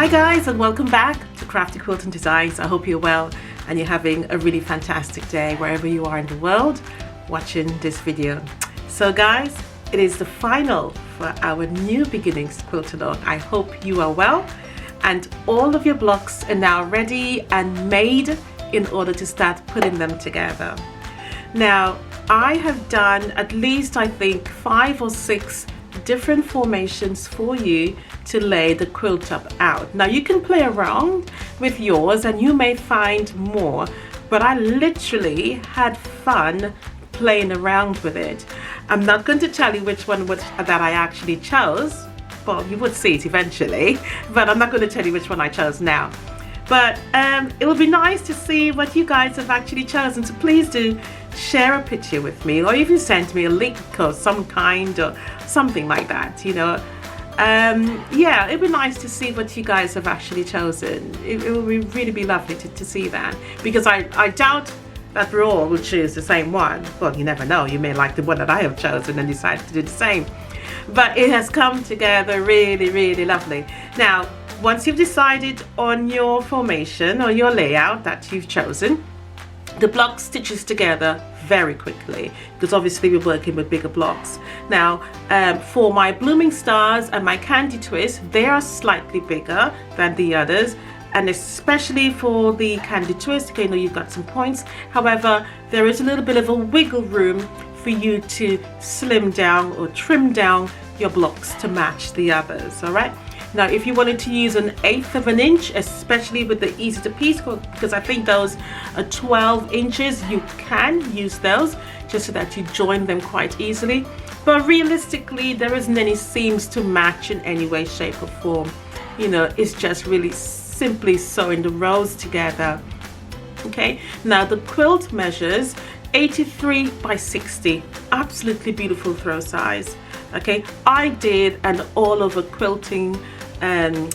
Hi guys, and welcome back to Crafty Quilting Designs. I hope you're well and you're having a really fantastic day wherever you are in the world watching this video. So guys, it is the final for our new beginnings quilt along. I hope you are well and all of your blocks are now ready and made in order to start putting them together. Now, I have done at least, I think, 5 or 6 different formations for you to lay the quilt up out. Now you can play around with yours and you may find more, but I literally had fun playing around with it. I'm not going to tell you which one that I actually chose. Well, you would see it eventually, but I'm not going to tell you which one I chose now. But it will be nice to see what you guys have actually chosen, so please do share a picture with me, or even send me a link or some kind or something like that, you know. Yeah, it'd be nice to see what you guys have actually chosen. It will really be lovely to see that, because I doubt that we all will choose the same one. Well, you never know, you may like the one that I have chosen and decide to do the same, but it has come together really lovely. Now, once you've decided on your formation or your layout that you've chosen, the block stitches together very quickly, because obviously we're working with bigger blocks. Now, for my blooming stars and my candy twist, they are slightly bigger than the others, and especially for the candy twist, okay, now you've got some points. However, there is a little bit of a wiggle room for you to slim down or trim down your blocks to match the others. All right. Now, if you wanted to use 1/8 of an inch, especially with the easy to piece, because I think those are 12 inches, you can use those just so that you join them quite easily. But realistically, there isn't any seams to match in any way, shape or form. You know, it's just really simply sewing the rows together. Okay, now the quilt measures 83 by 60, absolutely beautiful throw size. Okay, I did an all over quilting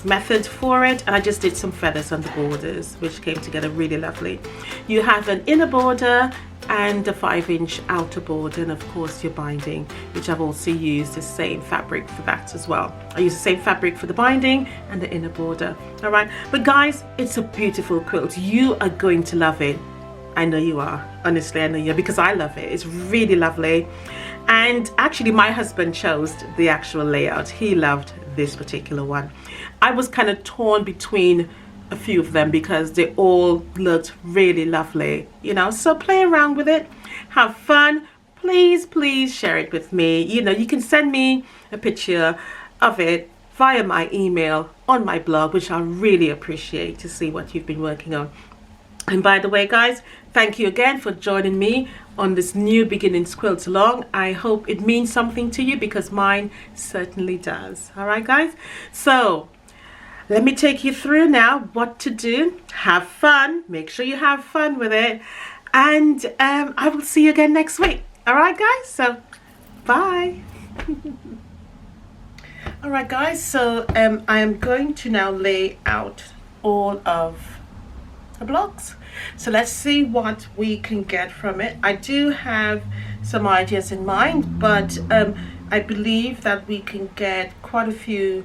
method for it, and I just did some feathers on the borders, which came together really lovely. You have an inner border and a 5-inch outer border, and of course your binding, which I've also used the same fabric for that as well. I use the same fabric for the binding and the inner border. All right, but guys, it's a beautiful quilt. You are going to love it. I know you are. Honestly, I know you are, because I love it. It's really lovely. And actually my husband chose the actual layout. He loved this particular one. I was kind of torn between a few of them because they all looked really lovely, you know. So play around with it, have fun. Please share it with me. You know, you can send me a picture of it via my email on my blog, which I really appreciate to see what you've been working on. And by the way, guys, thank you again for joining me on this new beginnings quilt along. I hope it means something to you, because mine certainly does. All right, guys. So let me take you through now what to do. Have fun. Make sure you have fun with it. And I will see you again next week. All right, guys. So bye. All right, guys. So I am going to now lay out all of the blocks. So let's see what we can get from it. I do have some ideas in mind, but I believe that we can get quite a few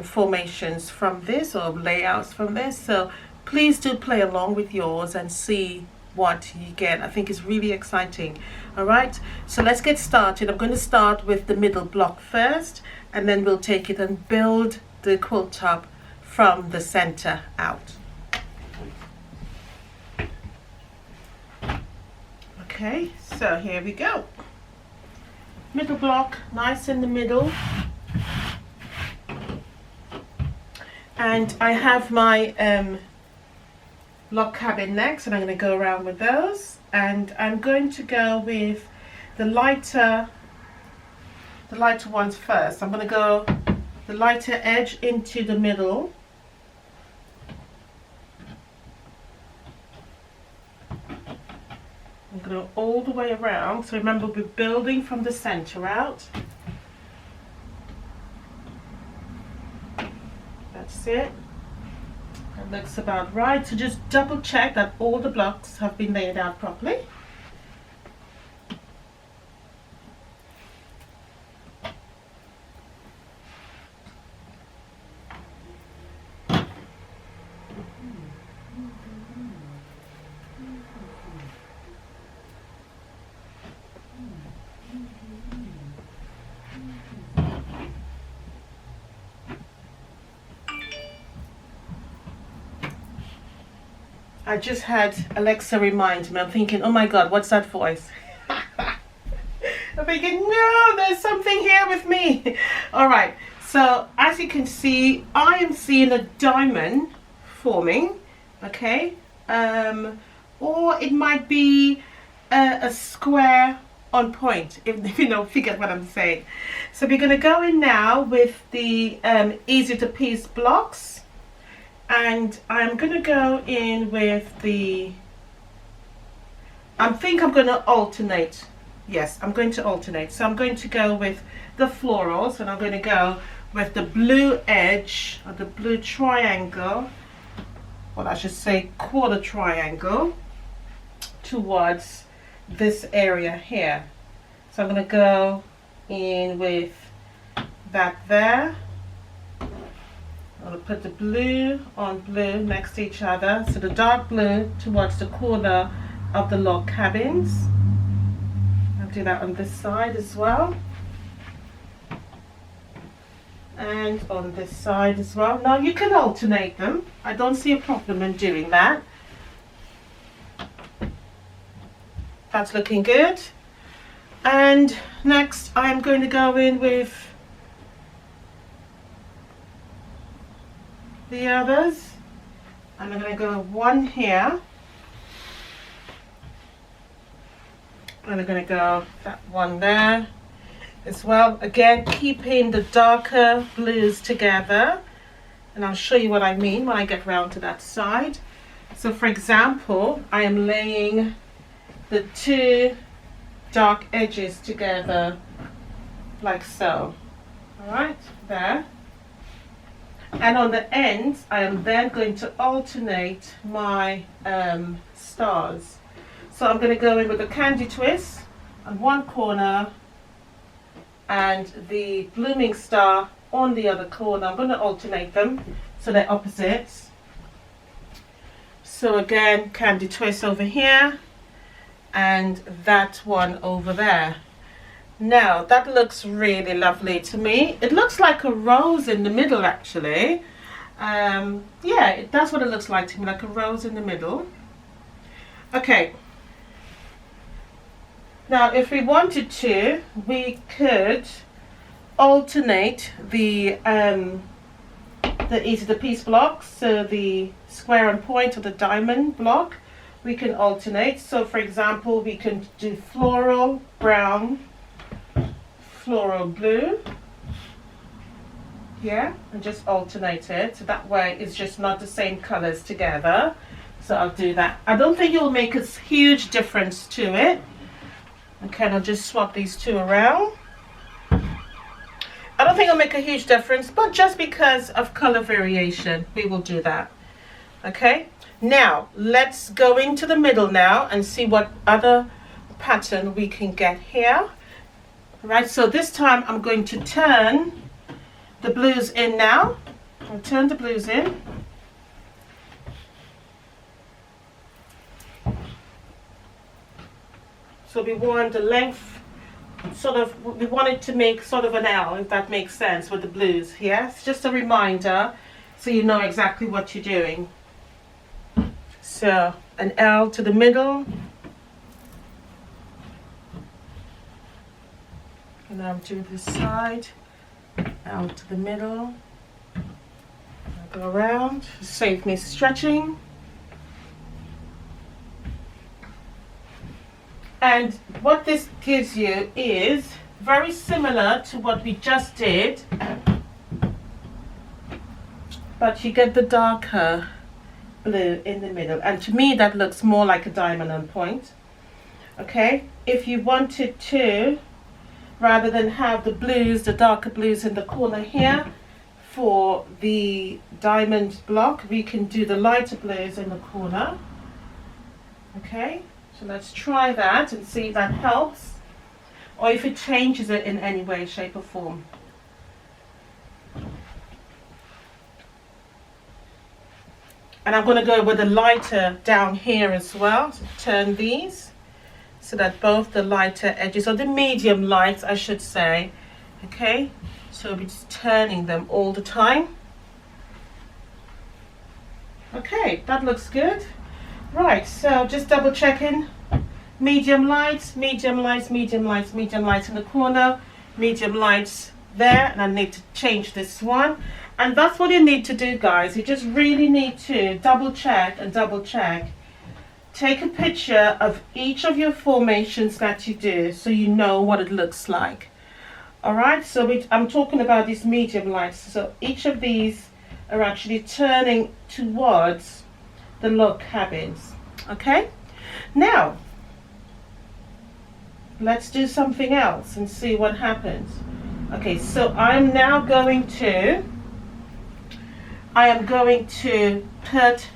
formations from this, or layouts from this. So please do play along with yours and see what you get. I think it's really exciting. All right, so let's get started. I'm going to start with the middle block first, and then we'll take it and build the quilt top from the center out. Okay, so here we go. Middle block, nice in the middle. And I have my block cabin next, and I'm going to go around with those. And I'm going to go with the lighter ones first. I'm going to go the lighter edge into the middle. I'm going to go all the way around. So remember, we're building from the center out. That's it. That looks about right. So just double check that all the blocks have been laid out properly. I just had Alexa remind me. I'm thinking, oh my God, what's that voice? I'm thinking, no, there's something here with me. All right, so as you can see, I am seeing a diamond forming, okay? Or it might be a square on point, if you know, figure what I'm saying. So we're going to go in now with the easy to piece blocks, and I'm going to go in with the, I think I'm going to alternate. Yes, I'm going to alternate. So I'm going to go with the florals, and I'm going to go with the blue edge, or the blue triangle, well, I should say quarter triangle, towards this area here. So I'm going to go in with that there. I'm going to put the blue on blue next to each other. So the dark blue towards the corner of the log cabins. I'll do that on this side as well. And on this side as well. Now you can alternate them. I don't see a problem in doing that. That's looking good. And next I'm going to go in with the others. And I'm going to go one here. And I'm going to go that one there as well. Again, keeping the darker blues together. And I'll show you what I mean when I get round to that side. So for example, I am laying the two dark edges together like so. All right, there. And on the ends, I am then going to alternate my stars. So I'm going to go in with a candy twist on one corner and the blooming star on the other corner. I'm going to alternate them so they're opposites. So again, candy twist over here and that one over there. Now that looks really lovely to me. It looks like a rose in the middle actually. Yeah, that's what it looks like to me, like a rose in the middle. Okay. Now if we wanted to, we could alternate the easy to piece blocks. So the square and point or the diamond block, we can alternate. So for example, we can do floral brown, floral blue, yeah, and just alternate it. So that way it's just not the same colors together. So I'll do that. I don't think it will make a huge difference to it. Okay, I'll just swap these two around. I don't think it'll make a huge difference, but just because of color variation, we will do that. Okay, now let's go into the middle now and see what other pattern we can get here. Right, so this time I'm going to turn the blues in now. I'll turn the blues in. So we want the length, sort of, we want it to make sort of an L, if that makes sense, with the blues. Yeah, it's just a reminder so you know exactly what you're doing. So an L to the middle. And I'll do this side, L to the middle. I'll go around, save me stretching. And what this gives you is very similar to what we just did, but you get the darker blue in the middle. And to me, that looks more like a diamond on point. Okay, if you wanted to, rather than have the blues, the darker blues in the corner here, for the diamond block, we can do the lighter blues in the corner. Okay. So let's try that and see if that helps, or if it changes it in any way, shape or form. And I'm going to go with the lighter down here as well. So turn these so that both the lighter edges, or the medium lights I should say, okay, so we're just turning them all the time. Okay, that looks good. Right, so just double checking. Medium lights, medium lights, medium lights, medium lights in the corner, medium lights there, and I need to change this one. And that's what you need to do, guys. You just really need to double check and double check. Take a picture of each of your formations that you do so you know what it looks like. Alright, so I'm talking about these medium lights. So each of these are actually turning towards the log cabins. Okay, now let's do something else and see what happens. Okay, so I am going to put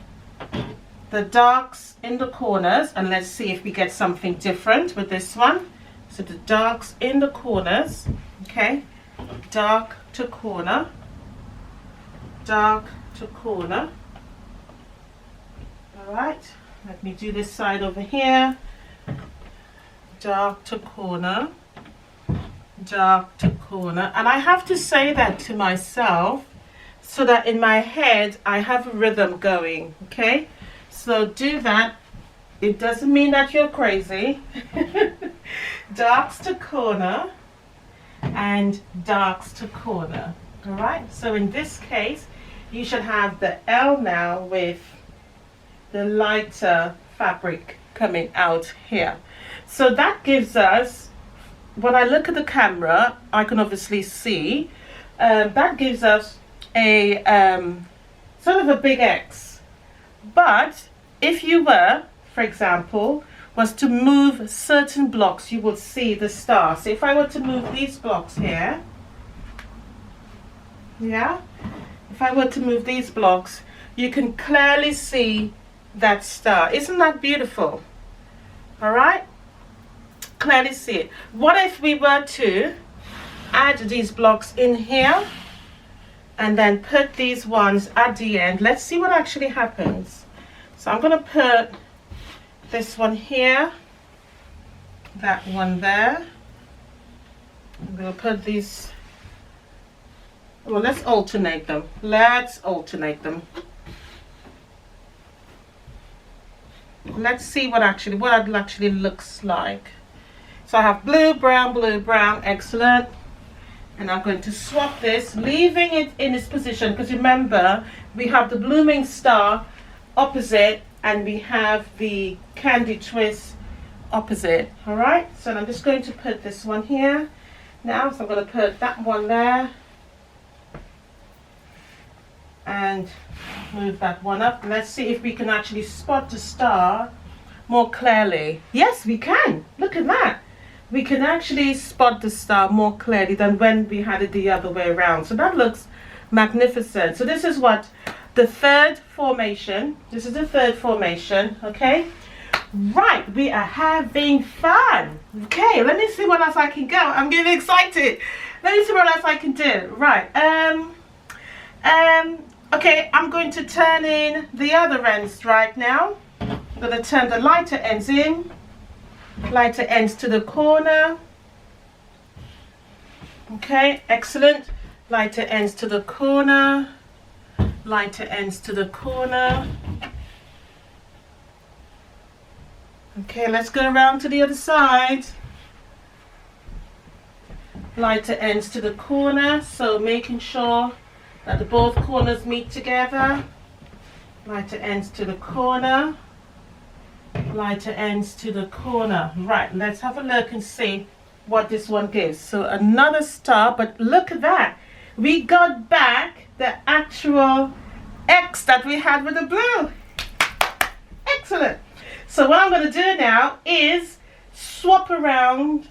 the darks in the corners, and let's see if we get something different with this one. So the darks in the corners, okay, dark to corner, dark to corner. All right, let me do this side over here. Dark to corner, dark to corner. And I have to say that to myself so that in my head I have a rhythm going. Okay, so do that. It doesn't mean that you're crazy. Darks to corner and darks to corner. All right, so in this case you should have the L now with the lighter fabric coming out here. So that gives us, when I look at the camera, I can obviously see, that gives us a sort of a big X. But if you were, for example, was to move certain blocks, you will see the star. So if I were to move these blocks here, yeah, if I were to move these blocks, you can clearly see that star. Isn't that beautiful? All right, clearly see it. What if we were to add these blocks in here and then put these ones at the end? Let's see what actually happens. So I'm going to put this one here, that one there. I'm going to put these, well, let's alternate them. Let's alternate them. Let's see what it actually looks like. So I have blue, brown, excellent. And I'm going to swap this, leaving it in its position, because remember, we have the blooming star opposite and we have the candy twist opposite. All right, so I'm just going to put this one here now. So I'm going to put that one there and move that one up. Let's see if we can actually spot the star more clearly. Yes, we can. Look at that. We can actually spot the star more clearly than when we had it the other way around. So that looks magnificent. So this is what the third formation. This is the third formation. Okay, right, we are having fun. Okay, let me see what else I can go. I'm getting excited. Let me see what else I can do. Right, okay, I'm going to turn in the other ends right now. I'm going to turn the lighter ends in, lighter ends to the corner. Okay, excellent. Lighter ends to the corner, lighter ends to the corner. Okay, let's go around to the other side. Lighter ends to the corner, so making sure that the both corners meet together. Lighter ends to the corner, lighter ends to the corner. Right, let's have a look and see what this one gives. So another star, but look at that. We got back the actual X that we had with the blue. Excellent. So what I'm going to do now is swap around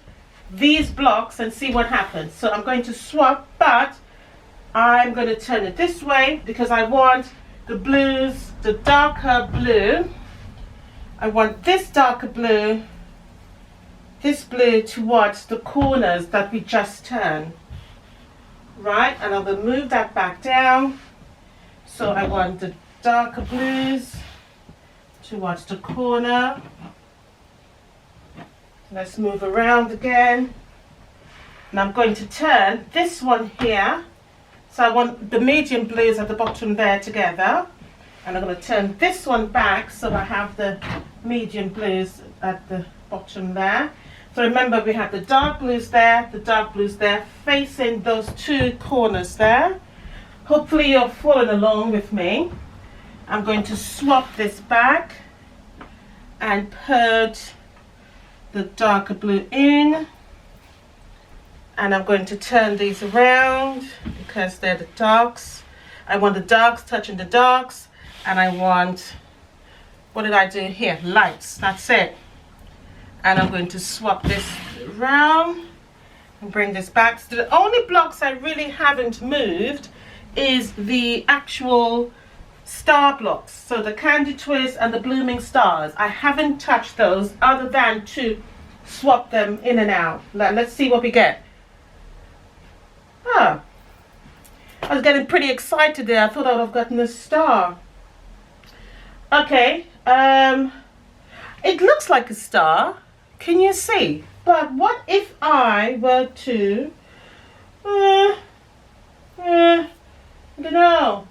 these blocks and see what happens. So I'm going to swap, but I'm going to turn it this way because I want the blues, the darker blue. I want this darker blue, this blue towards the corners that we just turned. Right, and I'm going to move that back down. So I want the darker blues towards the corner. Let's move around again. And I'm going to turn this one here. So I want the medium blues at the bottom there together. And I'm going to turn this one back so I have the medium blues at the bottom there. So remember, we have the dark blues there, the dark blues there, facing those two corners there. Hopefully you're following along with me. I'm going to swap this back and put the darker blue in. And I'm going to turn these around because they're the darks. I want the darks touching the darks, and I want, what did I do here? Lights, that's it. And I'm going to swap this around and bring this back. So the only blocks I really haven't moved is the actual star blocks. So the candy twist and the blooming stars. I haven't touched those other than to swap them in and out. Let's see what we get. Oh, I was getting pretty excited there. I thought I would have gotten a star. Okay, it looks like a star. Can you see? But what if I were to, I don't know.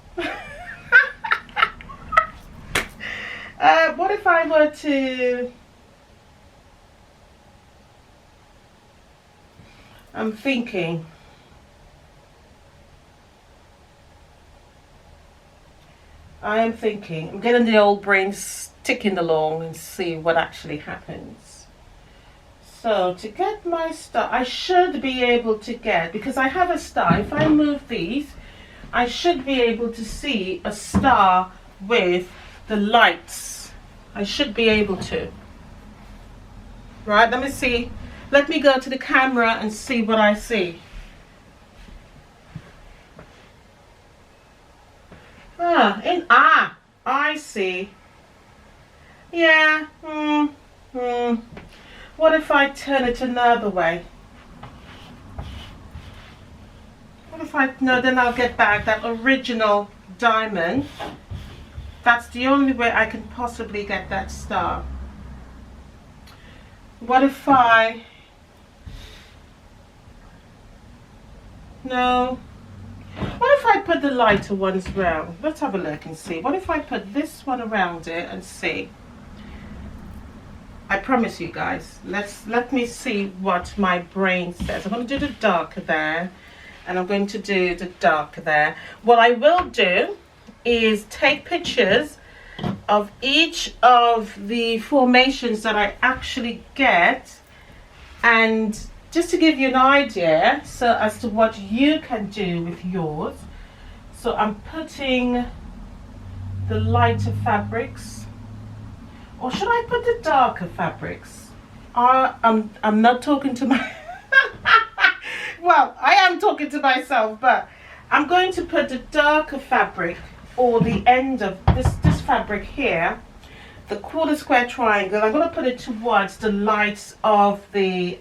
What if I were to, I'm thinking. I'm getting the old brain ticking along and see what actually happens. So to get my star, I should be able to get, because I have a star, if I move these, I should be able to see a star with the lights. I should be able to. Right, let me see. Let me go to the camera and see what I see. I see. Yeah. What if I turn it another way? What if I, no, then I'll get back that original diamond. That's the only way I can possibly get that star. What if I, no. What if I put the lighter ones around? Let's have a look and see. What if I put this one around it and see? I promise you guys, let me see what my brain says. I'm going to do the darker there, and I'm going to do the darker there. What I will do is take pictures of each of the formations that I actually get, and just to give you an idea, so as to what you can do with yours. So I'm putting the lighter fabrics, or should I put the darker fabrics? I'm not talking to my well, I am talking to myself, but I'm going to put the darker fabric, or the end of this fabric here, the quarter square triangle. I'm going to put it towards the lights of the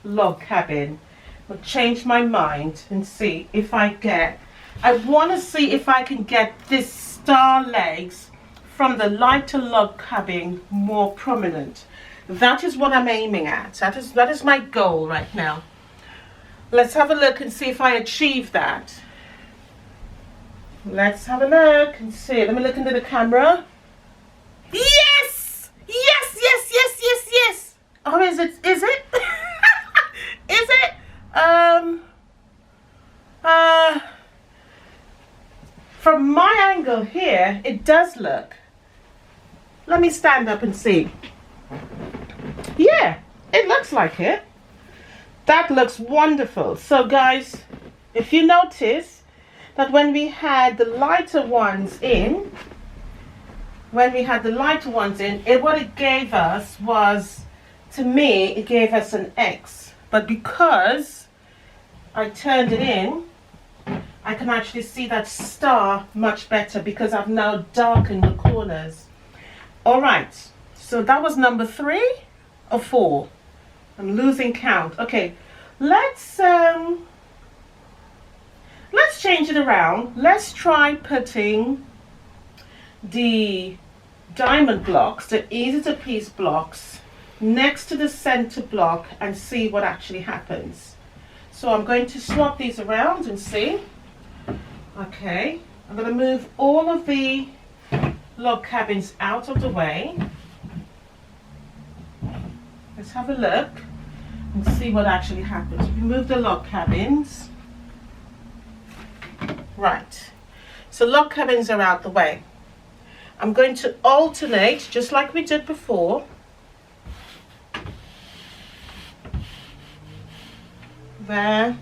log cabin. I'll change my mind and see if I get, I want to see if I can get this star legs from the lighter log cabin more prominent. That is what I'm aiming at. That is my goal right now. Let's have a look and see if I achieve that. Let's have a look and see. Let me look into the camera. Yes! Yes, yes, yes, yes, yes. Oh, is it? Is it? Is it? From my angle here, it does look. Let me stand up and see. Yeah, it looks like it. That looks wonderful. So guys, if you notice that when we had the lighter ones in, what it gave us was, to me, it gave us an X. But because I turned it in, I can actually see that star much better because I've now darkened the corners. All right, so that was number 3 or 4. I'm losing count. Okay, let's change it around. Let's try putting the diamond blocks, the easy to piece blocks, next to the center block and see what actually happens. So I'm going to swap these around and see. Okay, I'm going to move all of the log cabins out of the way. Let's have a look and see what actually happens. Remove the log cabins. Right, so log cabins are out the way. I'm going to alternate just like we did before. There.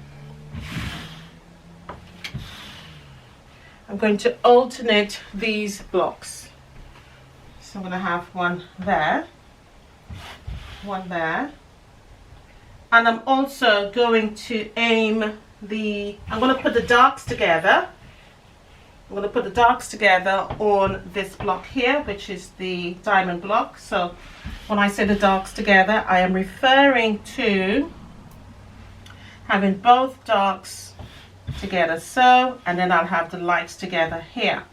I'm going to alternate these blocks. So I'm going to have one there, one there. And I'm also going to I'm going to put the darks together. I'm going to put the darks together on this block here, which is the diamond block. So when I say the darks together, I am referring to having both darks together, so, and then I'll have the lights together here.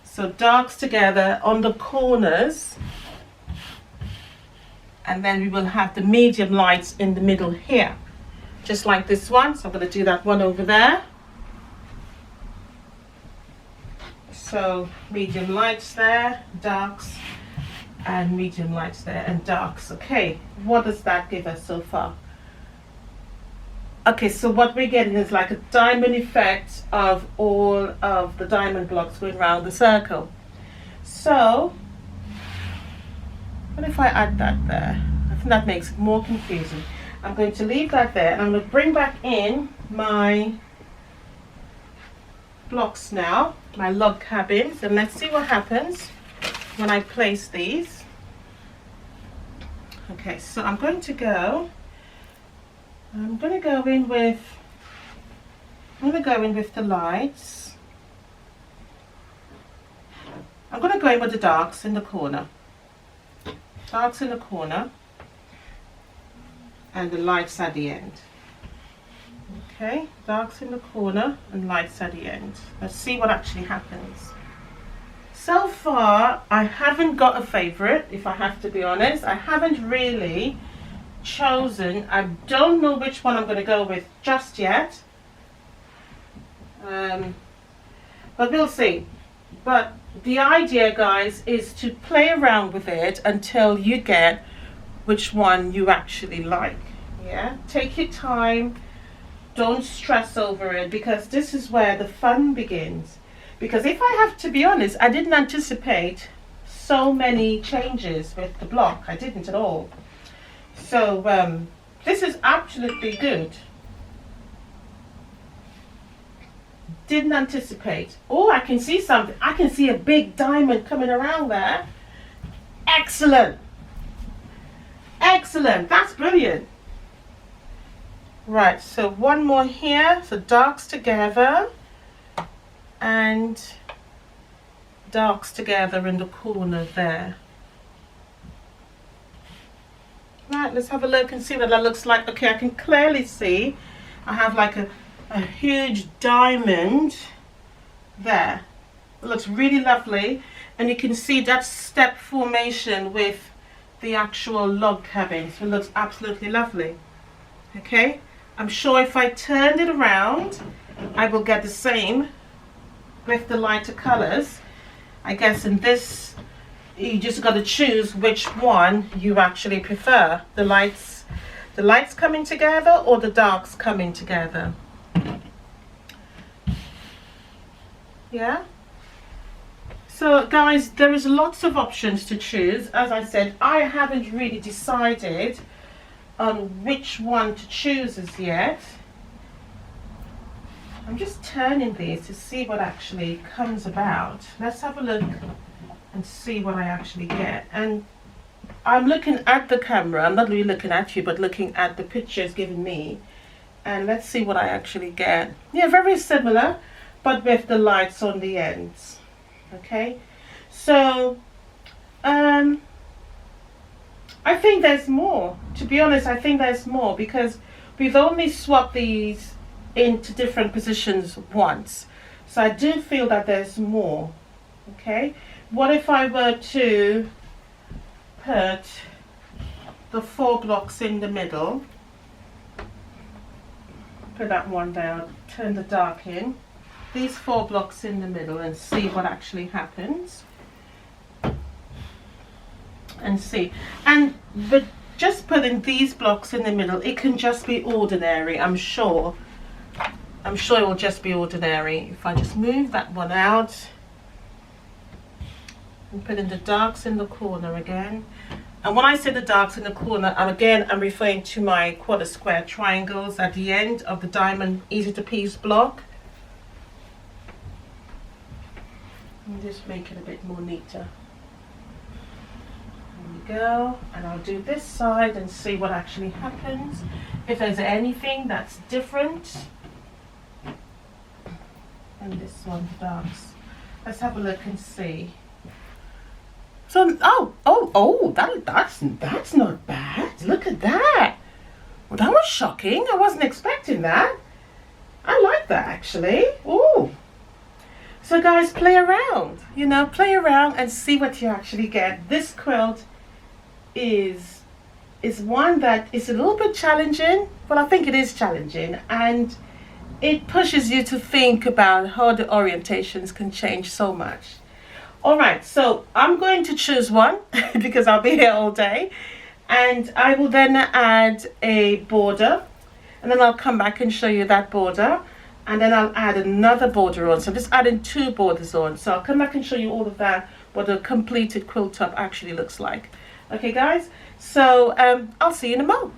So darks together on the corners, and then we will have the medium lights in the middle here, just like this one. So I'm going to do that one over there. So medium lights there, darks, and medium lights there and darks. Okay, what does that give us so far? Okay, so what we're getting is like a diamond effect of all of the diamond blocks going around the circle. So, what if I add that there? I think that makes it more confusing. I'm going to leave that there, and I'm going to bring back in my blocks now, my log cabins, and let's see what happens when I place these. Okay, so I'm going to go in with the lights. I'm going to go in with the darks in the corner. Darks in the corner and the lights at the end. Okay, darks in the corner and lights at the end. Let's see what actually happens. So far, I haven't got a favorite, if I have to be honest. I haven't really chosen. I don't know which one I'm going to go with just yet. But we'll see. But the idea, guys, is to play around with it until you get which one you actually like. Yeah, take your time. Don't stress over it, because this is where the fun begins. Because if I have to be honest, I didn't anticipate so many changes with the block. I didn't at all. So this is absolutely good. Didn't anticipate. Oh, I can see something. I can see a big diamond coming around there. Excellent. Excellent. That's brilliant. Right, so one more here. So darks together and darks together in the corner there. Right, let's have a look and see what that looks like. Okay, I can clearly see I have like a huge diamond there. It looks really lovely, and you can see that step formation with the actual log cabin. So it looks absolutely lovely. Okay, I'm sure if I turned it around, I will get the same with the lighter colors. I guess in this, you just got to choose which one you actually prefer. The lights coming together or the darks coming together. Yeah. So guys, there is lots of options to choose. As I said, I haven't really decided on which one to choose as yet. I'm just turning these to see what actually comes about. Let's have a look and see what I actually get. And I'm looking at the camera. I'm not really looking at you, but looking at the pictures given me. And let's see what I actually get. Yeah, very similar, but with the lights on the ends. Okay, so I think there's more. To be honest, I think there's more, because we've only swapped these into different positions once. So I do feel that there's more. Okay, what if I were to put the 4 blocks in the middle? Put that one down, turn the dark in. these 4 blocks in the middle and see what actually happens. And see, but just putting these blocks in the middle, it can just be ordinary. I'm sure it will just be ordinary. If I just move that one out and put in the darks in the corner again. And when I say the darks in the corner, I'm referring to my quarter square triangles at the end of the diamond easy to piece block. And just make it a bit more neater. Go, and I'll do this side and see what actually happens, if there's anything that's different. And this one, darks. Let's have a look and see. So that's not bad. Look at that. Well, that was shocking. I wasn't expecting that. I like that actually. Ooh. So guys, play around. You know, play around and see what you actually get. This quilt is one that is a little bit challenging. Well, I think it is challenging, and it pushes you to think about how the orientations can change so much. All right, so I'm going to choose one because I'll be here all day, and I will then add a border, and then I'll come back and show you that border, and then I'll add another border on. So I'm just adding 2 borders on. So I'll come back and show you all of that, what a completed quilt top actually looks like. Okay guys, so I'll see you in a moment.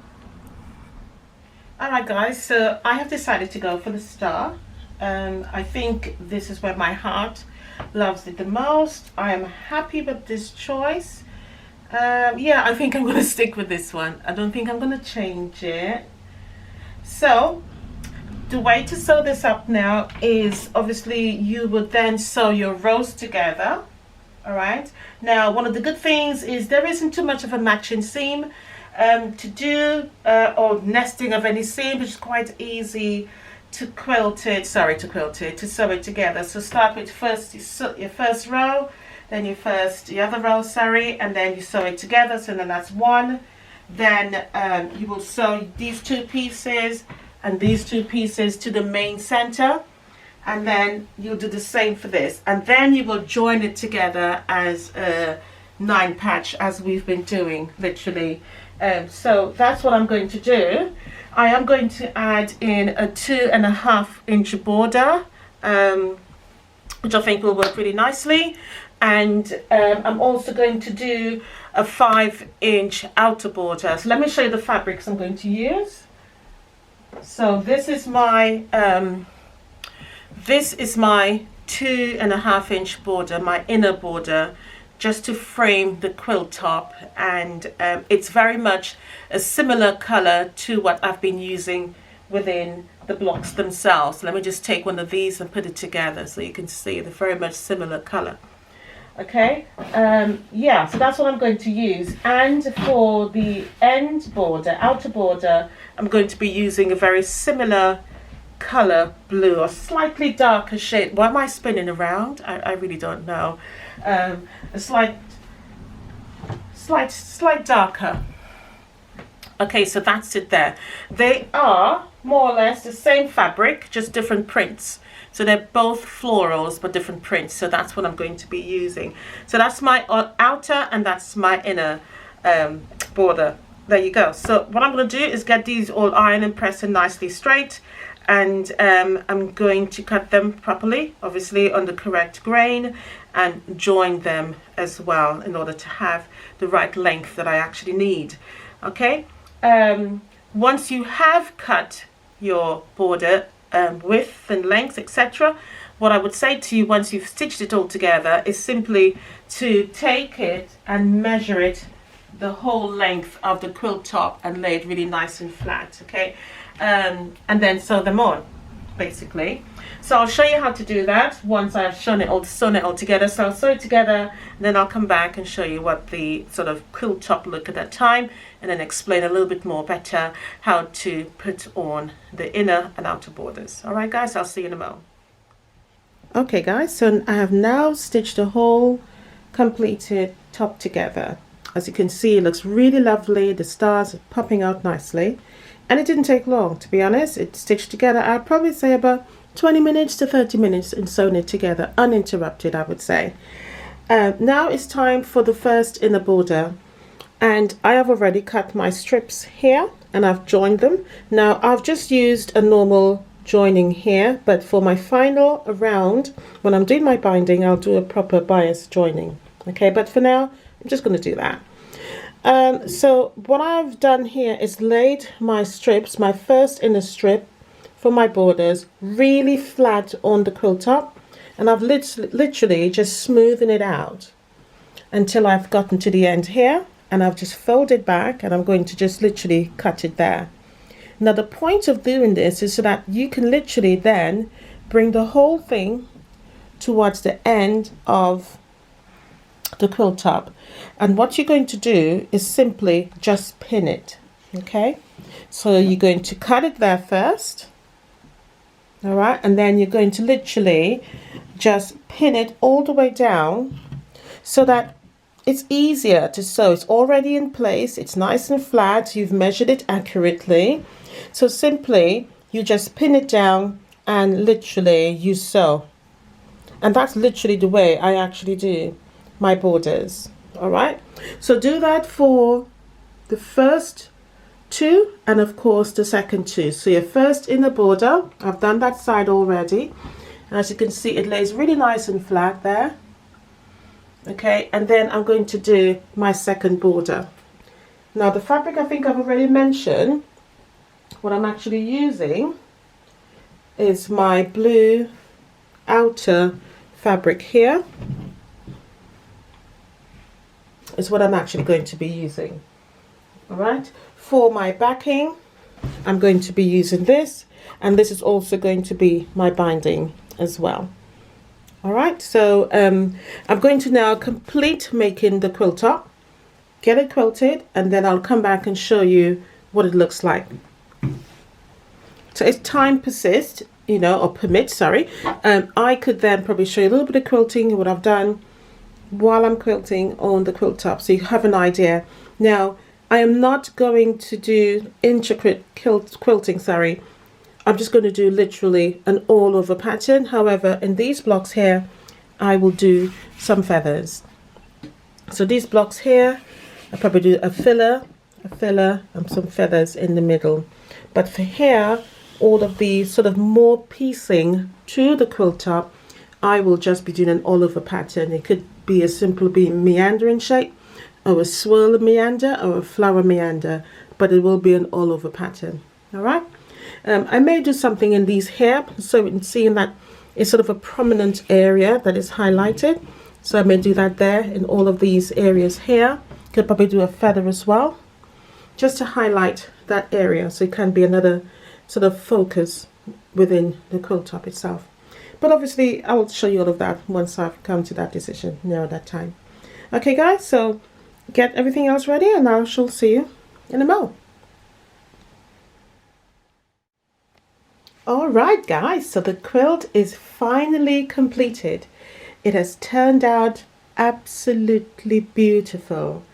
Alright guys, so I have decided to go for the star. I think this is where my heart loves it the most. I am happy with this choice. Yeah, I think I'm going to stick with this one. I don't think I'm going to change it. So the way to sew this up now is obviously you would then sew your rows together. All right, now one of the good things is there isn't too much of a matching seam to do or nesting of any seam, which is quite easy to sew it together. So start with your first row, then the other row, and then you sew it together. So then that's one. Then you will sew these 2 pieces and these 2 pieces to the main center. And then you'll do the same for this, and then you will join it together as a 9 patch, as we've been doing literally. So that's what I'm going to do. I am going to add in a 2.5 inch border, which I think will work really nicely, and I'm also going to do a 5 inch outer border. So let me show you the fabrics I'm going to use. So this is my 2.5 inch border, my inner border, just to frame the quilt top, and it's very much a similar color to what I've been using within the blocks themselves. Let me just take one of these and put it together so you can see they're very much similar color. Okay, yeah, so that's what I'm going to use. And for the end border, outer border, I'm going to be using a very similar color blue, or slightly darker shade. Why am I spinning around? I really don't know. A slight darker. Okay, so that's it there. They are more or less the same fabric, just different prints. So they're both florals but different prints. So that's what I'm going to be using. So that's my outer and that's my inner border. There you go. So what I'm going to do is get these all ironed and pressed and nicely straight. And I'm going to cut them properly, obviously on the correct grain, and join them as well in order to have the right length that I actually need. Okay, once you have cut your border width and length, etc., what I would say to you once you've stitched it all together is simply to take it and measure it the whole length of the quilt top and lay it really nice and flat. Okay, and then sew them on, basically. So I'll show you how to do that once I've sewn it all together. So I'll sew it together, and then I'll come back and show you what the sort of quilt top look at that time, and then explain a little bit more better how to put on the inner and outer borders. All right, guys, I'll see you in a moment. Okay, guys, so I have now stitched the whole completed top together. As you can see, it looks really lovely. The stars are popping out nicely. And it didn't take long, to be honest. It stitched together, I'd probably say about 20 minutes to 30 minutes in sewing it together, uninterrupted, I would say. Now it's time for the first inner border, and I have already cut my strips here and I've joined them. Now I've just used a normal joining here, but for my final round, when I'm doing my binding, I'll do a proper bias joining. Okay, but for now I'm just going to do that. So what I've done here is laid my strips, my first inner strip for my borders, really flat on the quilt top, and I've literally just smoothed it out until I've gotten to the end here, and I've just folded back, and I'm going to just literally cut it there. Now the point of doing this is so that you can literally then bring the whole thing towards the end of the quilt top, and what you're going to do is simply just pin it. Okay, so you're going to cut it there first, all right, and then you're going to literally just pin it all the way down so that it's easier to sew. It's already in place, it's nice and flat, you've measured it accurately, so simply you just pin it down and literally you sew. And that's literally the way I actually do my borders. All right, so do that for the first two and of course the second two. So your first inner border, I've done that side already, and as you can see it lays really nice and flat there. Okay, and then I'm going to do my second border. Now the fabric, I think I've already mentioned, what I'm actually using is my blue outer fabric here. Is what I'm actually going to be using. All right, for my backing I'm going to be using this, and this is also going to be my binding as well. All right, so I'm going to now complete making the quilt top, get it quilted, and then I'll come back and show you what it looks like. So if time persists, you know, or permits, sorry, I could then probably show you a little bit of quilting, what I've done while I'm quilting on the quilt top, so you have an idea. Now I am not going to do intricate quilting, sorry. I'm just going to do literally an all over pattern. However, in these blocks here I will do some feathers. So these blocks here I'll probably do a filler and some feathers in the middle. But for here, all of the sort of more piecing to the quilt top, I will just be doing an all over pattern. It could be a simple meandering shape, or a swirl meander, or a flower meander, but it will be an all over pattern. All right, I may do something in these here, so we can see that it's sort of a prominent area that is highlighted, so I may do that there in all of these areas here. Could probably do a feather as well, just to highlight that area, so it can be another sort of focus within the quilt top itself. But obviously I will show you all of that once I've come to that decision near that time. Okay guys, so get everything else ready and I shall see you in a mo. Alright guys, so the quilt is finally completed. It has turned out absolutely beautiful.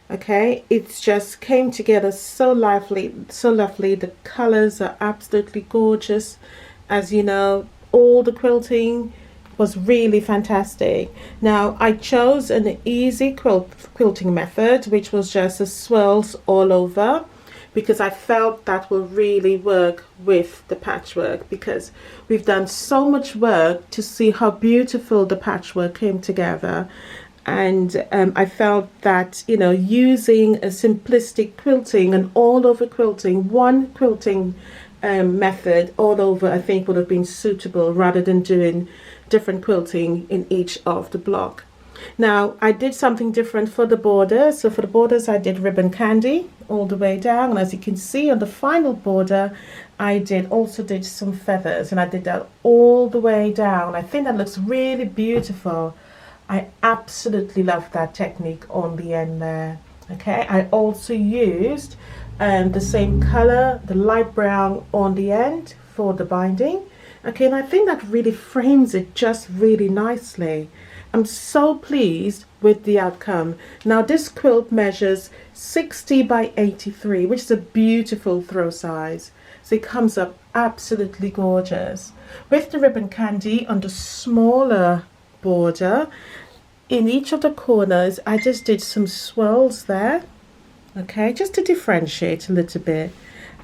Okay, it's just came together so lovely, so lovely. The colors are absolutely gorgeous. As you know, all the quilting was really fantastic. Now I chose an easy quilting method, which was just a swirls all over, because I felt that will really work with the patchwork, because we've done so much work to see how beautiful the patchwork came together. And I felt that, you know, using a simplistic quilting and all over quilting, one quilting method all over, I think would have been suitable, rather than doing different quilting in each of the block. Now I did something different for the borders. So for the borders I did ribbon candy all the way down, and as you can see on the final border I also did some feathers, and I did that all the way down. I think that looks really beautiful. I absolutely love that technique on the end there. Okay, I also used the same color, the light brown on the end for the binding. Okay, and I think that really frames it just really nicely. I'm so pleased with the outcome. Now this quilt measures 60 by 83, which is a beautiful throw size. So it comes up absolutely gorgeous. With the ribbon candy on the smaller border, in each of the corners, I just did some swirls there, okay, just to differentiate a little bit.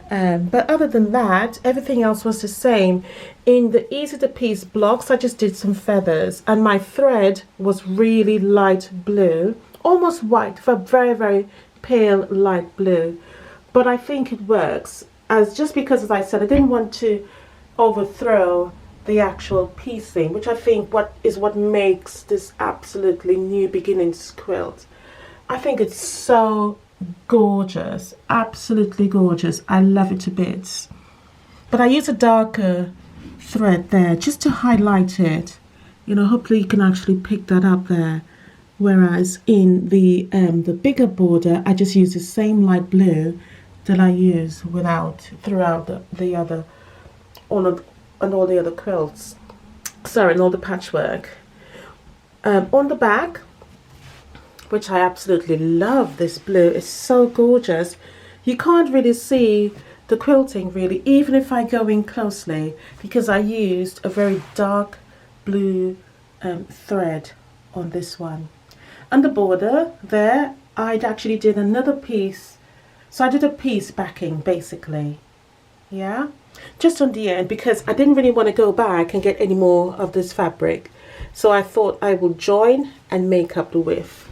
But other than that, everything else was the same. In the easy to piece blocks, I just did some feathers, and my thread was really light blue, almost white, for very, very pale light blue. But I think it works, as just because, as I said, I didn't want to overthrow the actual piecing, which I think what makes this absolutely new beginnings quilt. I think it's so gorgeous, absolutely gorgeous. I love it to bits. But I use a darker thread there just to highlight it. You know, hopefully you can actually pick that up there. Whereas in the bigger border, I just use the same light blue that I use throughout the other on all the other quilts. Sorry, and all the patchwork. On the back, which I absolutely love, this blue is so gorgeous. You can't really see the quilting really, even if I go in closely, because I used a very dark blue thread on this one. On the border there, I actually did another piece. So I did a piece backing basically, yeah, just on the end, because I didn't really want to go back and get any more of this fabric. So I thought I would join and make up the width.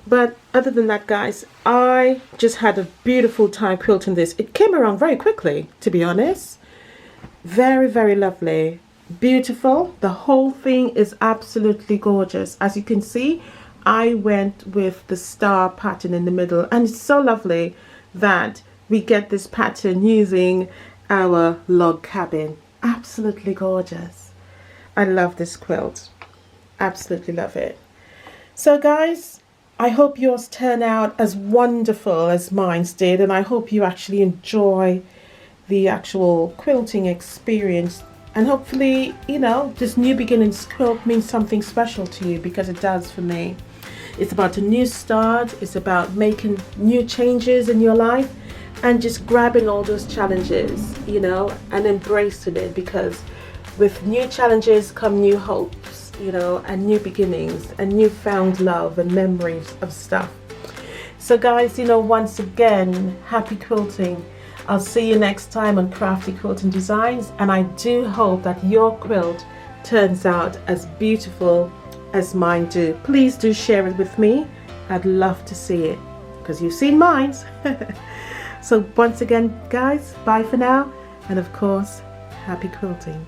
But other than that, guys, I just had a beautiful time quilting this. It came around very quickly, to be honest. Very, very lovely. Beautiful. The whole thing is absolutely gorgeous. As you can see, I went with the star pattern in the middle, and it's so lovely that we get this pattern using our log cabin. Absolutely gorgeous. I love this quilt. Absolutely love it. So guys, I hope yours turn out as wonderful as mine did, and I hope you actually enjoy the actual quilting experience. And hopefully, you know, this new beginnings quilt means something special to you, because it does for me. It's about a new start. It's about making new changes in your life and just grabbing all those challenges, you know, and embracing it, because with new challenges come new hopes, you know, and new beginnings and newfound love and memories of stuff. So guys, you know, once again, happy quilting. I'll see you next time on Crafty Quilting Designs, and I do hope that your quilt turns out as beautiful as mine do. Please do share it with me. I'd love to see it, because you've seen mine. So once again, guys, bye for now, and of course, happy quilting.